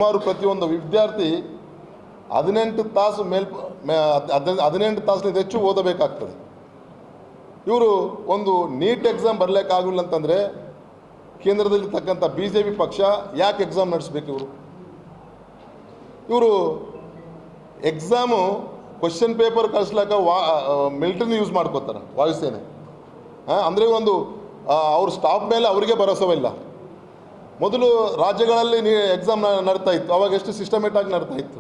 ಸುಮಾರು ಪ್ರತಿಯೊಂದು ವಿದ್ಯಾರ್ಥಿ 18 ತಾಸು 18 ತಾಸಿನಿಂದ ಹೆಚ್ಚು ಓದಬೇಕಾಗ್ತದೆ. ಇವರು ಒಂದು ನೀಟ್ ಎಕ್ಸಾಮ್ ಬರಲಿಕ್ಕಾಗಲಿಲ್ಲ ಅಂತಂದರೆ ಕೇಂದ್ರದಲ್ಲಿರ್ತಕ್ಕಂಥ BJP ಪಕ್ಷ ಯಾಕೆ ಎಕ್ಸಾಮ್ ನಡೆಸಬೇಕು? ಇವರು ಎಕ್ಸಾಮು ಕ್ವಶನ್ ಪೇಪರ್ ಕಳಿಸ್ಲಾಕ ಮಿಲಿಟರಿನ ಯೂಸ್ ಮಾಡ್ಕೋತಾರೆ, ವಾಯುಸೇನೆ. ಅಂದರೆ ಒಂದು ಅವ್ರ ಸ್ಟಾಫ್ ಮೇಲೆ ಅವರಿಗೆ ಭರೋಸವಿಲ್ಲ. ಮೊದಲು ರಾಜ್ಯಗಳಲ್ಲಿ ಎಕ್ಸಾಮ್ ನಡೀತಾ ಇತ್ತು, ಅವಾಗ ಎಷ್ಟು ಸಿಸ್ಟಮೇಟಿಕ್ ಆಗಿ ನಡೀತಾ ಇತ್ತು.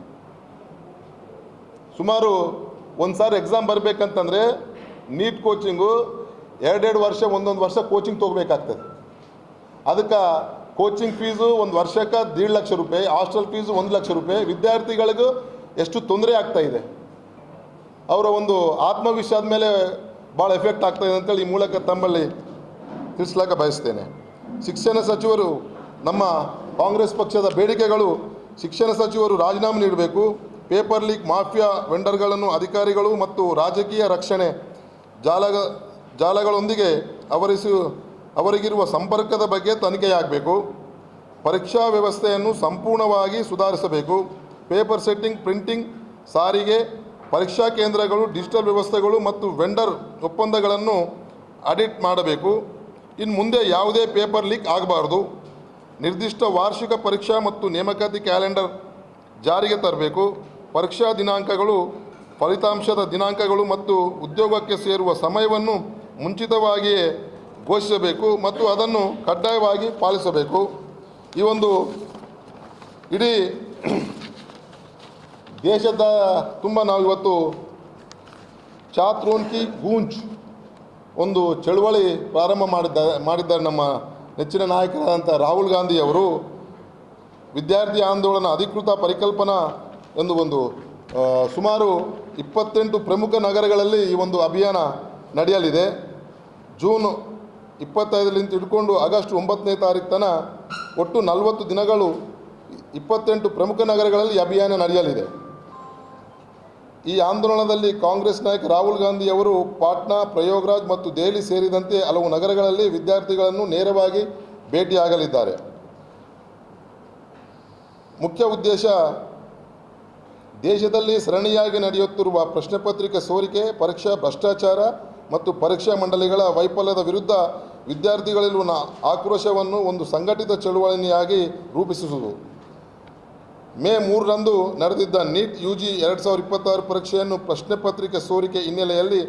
ಸುಮಾರು ಒಂದು ಸಾರಿ ಎಕ್ಸಾಮ್ ಬರಬೇಕಂತಂದರೆ ನೀಟ್ ಕೋಚಿಂಗು 2 ವರ್ಷ 1 ವರ್ಷ ಕೋಚಿಂಗ್ ತೊಗೋಬೇಕಾಗ್ತದೆ. ಅದಕ್ಕೆ ಕೋಚಿಂಗ್ ಫೀಸು ಒಂದು ವರ್ಷಕ್ಕೆ 1.5 ಲಕ್ಷ ರೂಪಾಯಿ, ಹಾಸ್ಟೆಲ್ ಫೀಸು 1 ಲಕ್ಷ ರೂಪಾಯಿ. ವಿದ್ಯಾರ್ಥಿಗಳಿಗೂ ಎಷ್ಟು ತೊಂದರೆ ಆಗ್ತಾ ಇದೆ, ಅವರ ಒಂದು ಆತ್ಮವಿಶ್ವಾಸದ ಮೇಲೆ ಭಾಳ ಎಫೆಕ್ಟ್ ಆಗ್ತಾಯಿದೆ ಅಂತೇಳಿ ಈ ಮೂಲಕ ತಮ್ಮಲ್ಲಿ ತಿಳಿಸ್ಲಾಕ ಬಯಸ್ತೇನೆ. ಶಿಕ್ಷಣ ಸಚಿವರು, ನಮ್ಮ ಕಾಂಗ್ರೆಸ್ ಪಕ್ಷದ ಬೇಡಿಕೆಗಳು: ಶಿಕ್ಷಣ ಸಚಿವರು ರಾಜೀನಾಮೆ ನೀಡಬೇಕು. ಪೇಪರ್ ಲೀಕ್ ಮಾಫಿಯಾ ವೆಂಡರ್ಗಳನ್ನು ಅಧಿಕಾರಿಗಳು ಮತ್ತು ರಾಜಕೀಯ ರಕ್ಷಣೆ ಜಾಲಗಳೊಂದಿಗೆ ಅವರಿಗಿರುವ ಸಂಪರ್ಕದ ಬಗ್ಗೆ ತನಿಖೆಯಾಗಬೇಕು. ಪರೀಕ್ಷಾ ವ್ಯವಸ್ಥೆಯನ್ನು ಸಂಪೂರ್ಣವಾಗಿ ಸುಧಾರಿಸಬೇಕು. ಪೇಪರ್ ಸೆಟ್ಟಿಂಗ್, ಪ್ರಿಂಟಿಂಗ್, ಸಾರಿಗೆ, ಪರೀಕ್ಷಾ ಕೇಂದ್ರಗಳು, ಡಿಜಿಟಲ್ ವ್ಯವಸ್ಥೆಗಳು ಮತ್ತು ವೆಂಡರ್ ಒಪ್ಪಂದಗಳನ್ನು ಆಡಿಟ್ ಮಾಡಬೇಕು. ಇನ್ನು ಮುಂದೆ ಯಾವುದೇ ಪೇಪರ್ ಲೀಕ್ ಆಗಬಾರ್ದು. ನಿರ್ದಿಷ್ಟ ವಾರ್ಷಿಕ ಪರೀಕ್ಷಾ ಮತ್ತು ನೇಮಕಾತಿ ಕ್ಯಾಲೆಂಡರ್ ಜಾರಿಗೆ ತರಬೇಕು. ಪರೀಕ್ಷಾ ದಿನಾಂಕಗಳು, ಫಲಿತಾಂಶದ ದಿನಾಂಕಗಳು ಮತ್ತು ಉದ್ಯೋಗಕ್ಕೆ ಸೇರುವ ಸಮಯವನ್ನು ಮುಂಚಿತವಾಗಿಯೇ ಘೋಷಿಸಬೇಕು ಮತ್ತು ಅದನ್ನು ಕಡ್ಡಾಯವಾಗಿ ಪಾಲಿಸಬೇಕು. ಈ ಒಂದು ಇಡೀ ದೇಶದ ತುಂಬ ನಾವು ಇವತ್ತು ಚಾತ್ರೋನ್ ಕಿ ಗೂಂಜ್ ಒಂದು ಚಳುವಳಿ ಪ್ರಾರಂಭ ಮಾಡಿದ್ದಾರೆ ನಮ್ಮ ನೆಚ್ಚಿನ ನಾಯಕರಾದಂಥ ರಾಹುಲ್ ಗಾಂಧಿ ಅವರು. ವಿದ್ಯಾರ್ಥಿ ಆಂದೋಲನ ಅಧಿಕೃತ ಪರಿಕಲ್ಪನಾ ಎಂದು ಒಂದು ಸುಮಾರು 28 ಪ್ರಮುಖ ನಗರಗಳಲ್ಲಿ ಈ ಒಂದು ಅಭಿಯಾನ ನಡೆಯಲಿದೆ. ಜೂನ್ 25ರಿಂದ ಹಿಡ್ಕೊಂಡು ಆಗಸ್ಟ್ 9ನೇ ತಾರೀಕು ತನಕ ಒಟ್ಟು 40 ದಿನಗಳು 28 ಪ್ರಮುಖ ನಗರಗಳಲ್ಲಿ ಈ ಅಭಿಯಾನ ನಡೆಯಲಿದೆ. ಈ ಆಂದೋಲನದಲ್ಲಿ ಕಾಂಗ್ರೆಸ್ ನಾಯಕ ರಾಹುಲ್ ಗಾಂಧಿ ಅವರು ಪಾಟ್ನಾ, ಪ್ರಯಾಗ್ರಾಜ್ ಮತ್ತು ದೆಹಲಿ ಸೇರಿದಂತೆ ಹಲವು ನಗರಗಳಲ್ಲಿ ವಿದ್ಯಾರ್ಥಿಗಳನ್ನು ನೇರವಾಗಿ ಭೇಟಿಯಾಗಲಿದ್ದಾರೆ. ಮುಖ್ಯ ಉದ್ದೇಶ ದೇಶದಲ್ಲಿ ಸರಣಿಯಾಗಿ ನಡೆಯುತ್ತಿರುವ ಪ್ರಶ್ನೆ ಪತ್ರಿಕೆ ಸೋರಿಕೆ, ಪರೀಕ್ಷಾ ಭ್ರಷ್ಟಾಚಾರ ಮತ್ತು ಪರೀಕ್ಷಾ ಮಂಡಳಿಗಳ ವೈಫಲ್ಯದ ವಿರುದ್ಧ ವಿದ್ಯಾರ್ಥಿಗಳಿರುವ ಆಕ್ರೋಶವನ್ನು ಒಂದು ಸಂಘಟಿತ ಚಳುವಳಿಯಾಗಿ ರೂಪಿಸುವುದು. ಮೇ 3ರಂದು ನಡೆದಿದ್ದ ನೀಟ್ UG 2026 ಪರೀಕ್ಷೆಯನ್ನು ಪ್ರಶ್ನೆ ಪತ್ರಿಕೆ ಸೋರಿಕೆ ಹಿನ್ನೆಲೆಯಲ್ಲಿ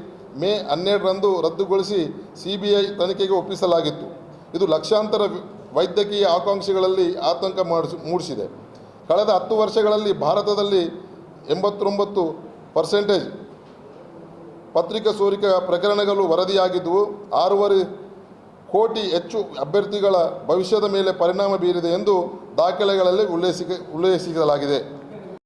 ಮೇ 12ರಂದು ರದ್ದುಗೊಳಿಸಿ CBI ತನಿಖೆಗೆ ಒಪ್ಪಿಸಲಾಗಿತ್ತು. ಇದು ಲಕ್ಷಾಂತರ ವೈದ್ಯಕೀಯ ಆಕಾಂಕ್ಷಿಗಳಲ್ಲಿ ಆತಂಕ ಮೂಡಿಸಿದೆ. ಕಳೆದ 10 ವರ್ಷಗಳಲ್ಲಿ ಭಾರತದಲ್ಲಿ 89% ಪತ್ರಿಕಾ ಸೋರಿಕೆ ಪ್ರಕರಣಗಳು ವರದಿಯಾಗಿದ್ದವು. 6.5 ಕೋಟಿ ಹೆಚ್ಚು ಅಭ್ಯರ್ಥಿಗಳ ಭವಿಷ್ಯದ ಮೇಲೆ ಪರಿಣಾಮ ಬೀರಿದೆ ಎಂದು ದಾಖಲೆಗಳಲ್ಲಿ ಉಲ್ಲೇಖಿಸಲಾಗಿದೆ.